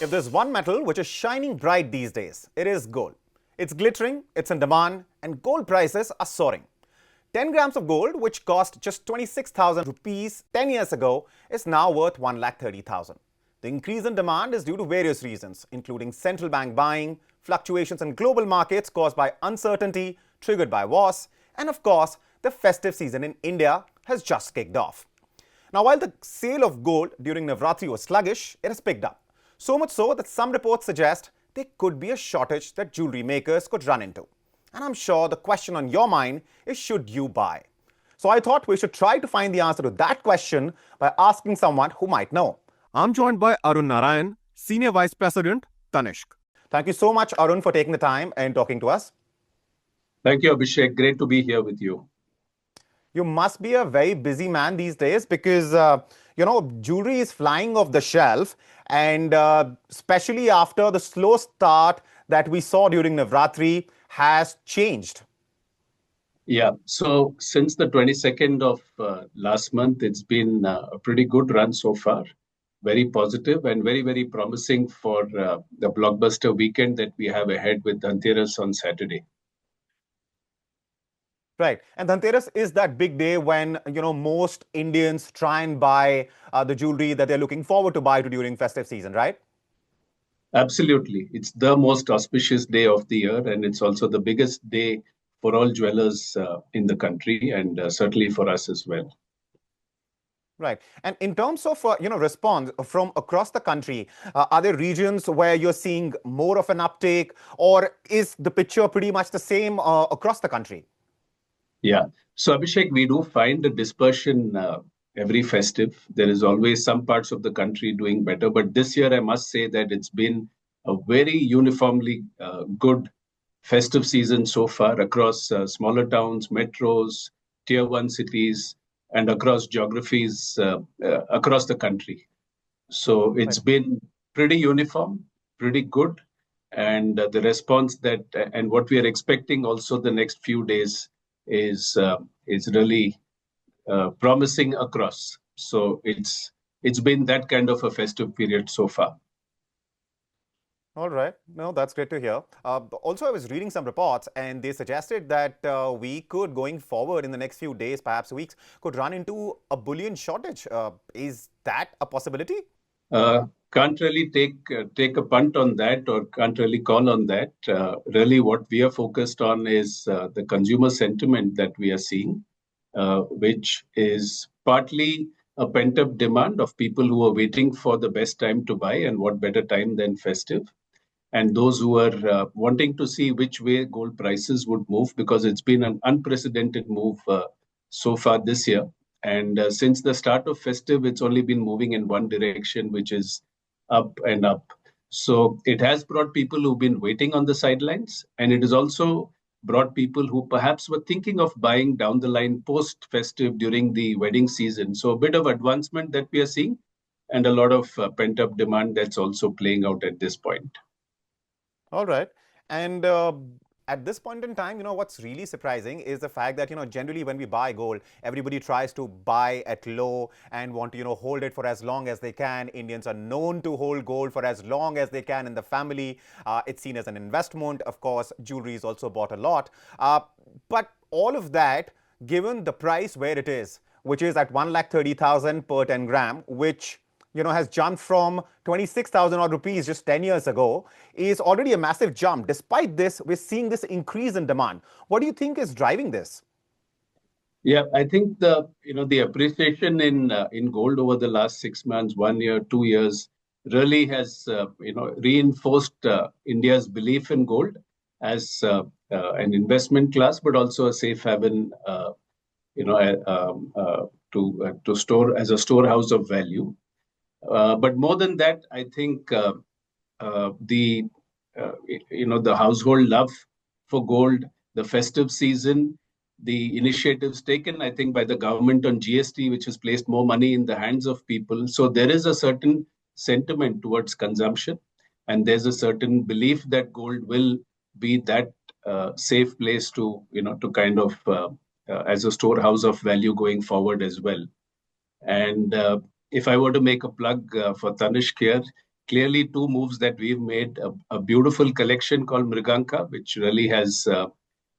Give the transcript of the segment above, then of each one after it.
If there's one metal which is shining bright these days, it is gold. It's glittering, it's in demand, and gold prices are soaring. 10 grams of gold, which cost just 26,000 rupees 10 years ago, is now worth 1,30,000. The increase in demand is due to various reasons, including central bank buying, fluctuations in global markets caused by uncertainty triggered by wars, and of course, the festive season in India has just kicked off. Now, while the sale of gold during Navratri was sluggish, it has picked up. So much so that some reports suggest there could be a shortage that jewelry makers could run into. And I'm sure the question on your mind is, should you buy? So I thought we should try to find the answer to that question by asking someone who might know. I'm joined by Arun Narayan, Senior Vice President, Tanishq. Thank you so much, Arun, for taking the time and talking to us. Thank you, Abhishek. Great to be here with you. You must be a very busy man these days because, jewelry is flying off the shelf, and especially after the slow start that we saw during Navratri has changed. Yeah, so since the 22nd of last month, it's been a pretty good run so far. Very positive and very, very promising for the blockbuster weekend that we have ahead with Dhanteras on Saturday. Right. And Dhanteras is that big day when, most Indians try and buy the jewelry that they're looking forward to buy during festive season, right? Absolutely. It's the most auspicious day of the year, and it's also the biggest day for all jewelers in the country, and certainly for us as well. Right. And in terms of, response from across the country, are there regions where you're seeing more of an uptake, or is the picture pretty much the same across the country? Yeah. So, Abhishek, we do find a dispersion every festive. There is always some parts of the country doing better. But this year, I must say that it's been a very uniformly good festive season so far across smaller towns, metros, tier one cities, and across geographies across the country. So it's been pretty uniform, pretty good. And the response and what we are expecting also the next few days is really promising across. So it's been that kind of a festive period so far. All right. No, that's great to hear. Also, I was reading some reports and they suggested that we could, going forward in the next few days, perhaps weeks, could run into a bullion shortage. Is that a possibility? Can't really take a punt on that, or can't really call on that. Really, what we are focused on is the consumer sentiment that we are seeing, which is partly a pent-up demand of people who are waiting for the best time to buy, and what better time than festive. And those who are wanting to see which way gold prices would move, because it's been an unprecedented move so far this year. And since the start of festive, it's only been moving in one direction, which is up and up. So it has brought people who've been waiting on the sidelines, and it has also brought people who perhaps were thinking of buying down the line post-festive during the wedding season. So a bit of advancement that we are seeing, and a lot of pent-up demand that's also playing out at this point. All right. And at this point in time, what's really surprising is the fact that, generally when we buy gold, everybody tries to buy at low and want to, hold it for as long as they can. Indians are known to hold gold for as long as they can in the family. It's seen as an investment. Of course, jewelry is also bought a lot. But all of that, given the price where it is, which is at 1,30,000 per 10 gram, which has jumped from 26,000 odd rupees just 10 years ago, is already a massive jump. Despite this, we're seeing this increase in demand. What do you think is driving this? Yeah, I think the appreciation in gold over the last 6 months, 1 year, 2 years really has reinforced India's belief in gold as an investment class, but also a safe haven, to store as a storehouse of value. But more than that, I think the household love for gold, the festive season, the initiatives taken, I think, by the government on GST, which has placed more money in the hands of people. So there is a certain sentiment towards consumption, and there's a certain belief that gold will be that safe place to kind of as a storehouse of value going forward as well. And if I were to make a plug for Tanishq here, clearly two moves that we've made: a beautiful collection called Mriganka, which really has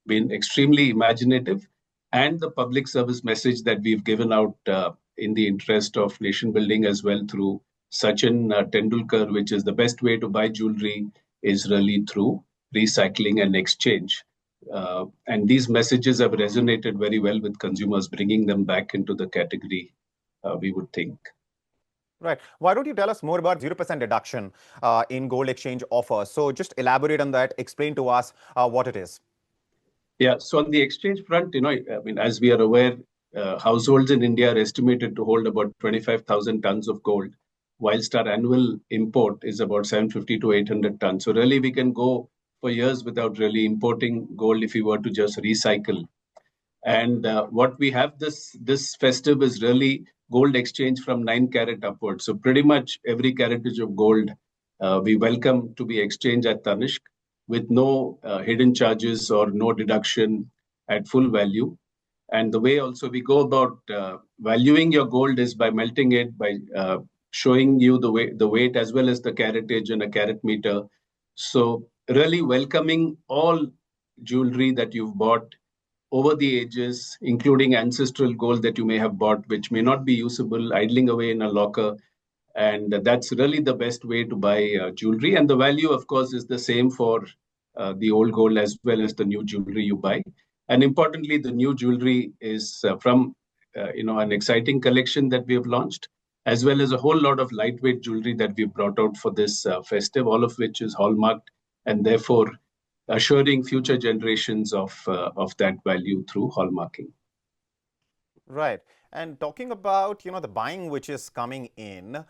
been extremely imaginative, and the public service message that we've given out in the interest of nation building as well through Sachin Tendulkar, which is the best way to buy jewelry is really through recycling and exchange. And these messages have resonated very well with consumers, bringing them back into the category, we would think. Right. Why don't you tell us more about 0% deduction in gold exchange offers? So just elaborate on that. Explain to us what it is. Yeah. So on the exchange front, I mean, as we are aware, households in India are estimated to hold about 25,000 tons of gold, whilst our annual import is about 750 to 800 tons. So really, we can go for years without really importing gold if we were to just recycle. And what we have this festive is really gold exchange from 9 carat upwards. So pretty much every caratage of gold we welcome to be exchanged at Tanishq with no hidden charges or no deduction at full value. And the way also we go about valuing your gold is by melting it, by showing you the weight as well as the caratage and a carat meter. So really welcoming all jewelry that you've bought over the ages, including ancestral gold that you may have bought, which may not be usable, idling away in a locker. And that's really the best way to buy jewelry. And the value, of course, is the same for the old gold as well as the new jewelry you buy. And importantly, the new jewelry is from an exciting collection that we have launched, as well as a whole lot of lightweight jewelry that we've brought out for this festive, all of which is hallmarked and therefore assuring future generations of that value through hallmarking. Right. And talking about, the buying which is coming in,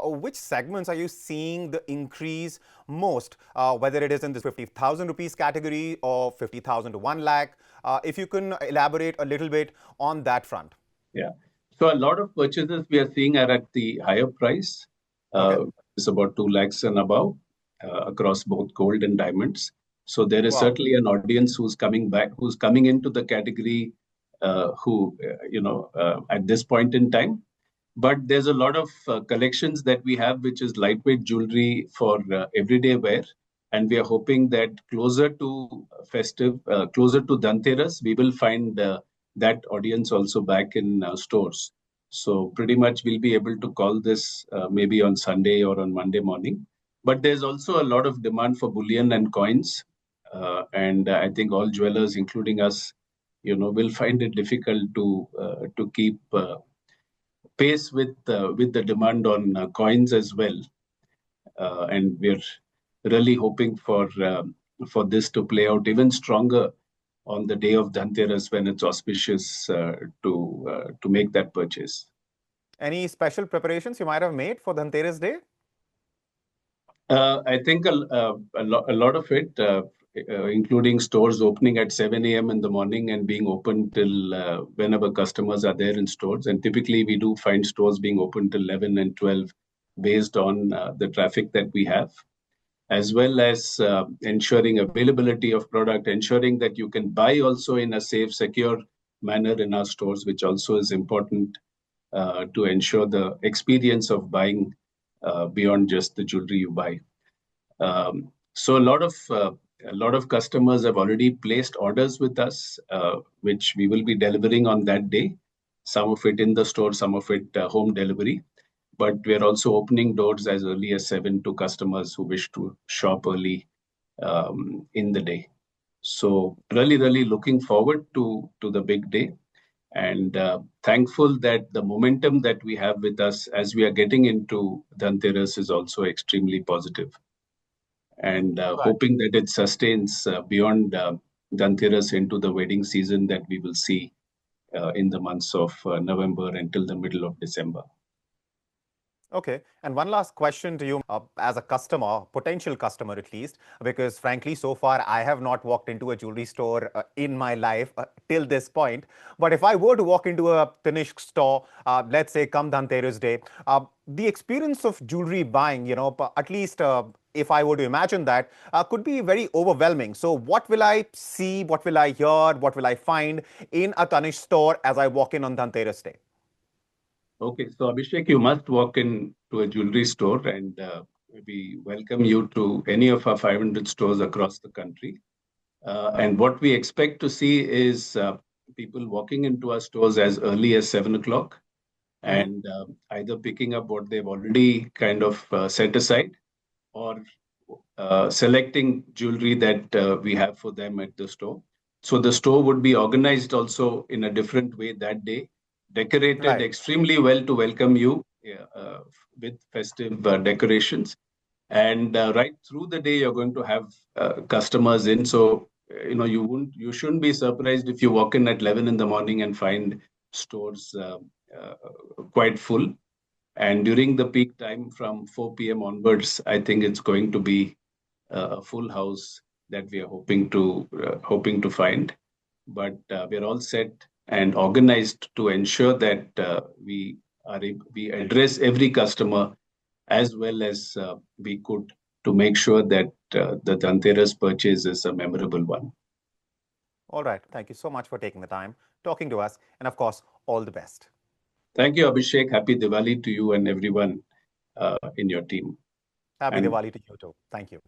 which segments are you seeing the increase most, whether it is in this 50,000 rupees category or 50,000 to 1 lakh? If you can elaborate a little bit on that front. Yeah. So a lot of purchases we are seeing are at the higher price. Okay. It's about 2 lakhs and above across both gold and diamonds. So there is Wow. certainly an audience who's coming back, who's coming into the category, at this point in time. But there's a lot of collections that we have, which is lightweight jewelry for everyday wear. And we are hoping that closer to festive, closer to Dhanteras, we will find that audience also back in stores. So pretty much we'll be able to call this maybe on Sunday or on Monday morning. But there's also a lot of demand for bullion and coins. And I think all jewelers, including us, will find it difficult to keep pace with the demand on coins as well. And we're really hoping for this to play out even stronger on the day of Dhanteras when it's auspicious to make that purchase. Any special preparations you might have made for Dhanteras Day? I think a lot of it, including stores opening at 7 a.m. in the morning and being open till whenever customers are there in stores. And typically, we do find stores being open till 11 and 12 based on the traffic that we have, as well as ensuring availability of product, ensuring that you can buy also in a safe, secure manner in our stores, which also is important to ensure the experience of buying beyond just the jewelry you buy. So a lot of customers have already placed orders with us, which we will be delivering on that day. Some of it in the store, some of it home delivery. But we are also opening doors as early as 7 to customers who wish to shop early in the day. So really, really looking forward to the big day, and thankful that the momentum that we have with us as we are getting into Dhanteras is also extremely positive, and Right. hoping that it sustains beyond Dhanteras into the wedding season that we will see in the months of November until the middle of December. Okay. And one last question to you as a customer, potential customer at least, because frankly, so far I have not walked into a jewelry store in my life till this point. But if I were to walk into a Tanishq store, let's say come Dhanteras Day, the experience of jewelry buying, at least if I were to imagine that, could be very overwhelming. So what will I see? What will I hear? What will I find in a Tanishq store as I walk in on Dhanteras Day? Okay, so Abhishek, you must walk in to a jewelry store and we welcome you to any of our 500 stores across the country. And what we expect to see is people walking into our stores as early as 7 o'clock Mhm. and either picking up what they've already kind of set aside or selecting jewelry that we have for them at the store. So the store would be organized also in a different way that day, decorated Right. extremely well to welcome you with festive decorations. And right through the day, you're going to have customers in. So you shouldn't be surprised if you walk in at 11 in the morning and find stores uh, quite full. And during the peak time from 4 p.m. onwards, I think it's going to be a full house that we are hoping to find. But we are all set and organized to ensure that we address every customer as well as we could to make sure that the Dhanteras purchase is a memorable one. All right. Thank you so much for taking the time, talking to us, and of course, all the best. Thank you, Abhishek. Happy Diwali to you and everyone in your team. Happy And Diwali to you too. Thank you.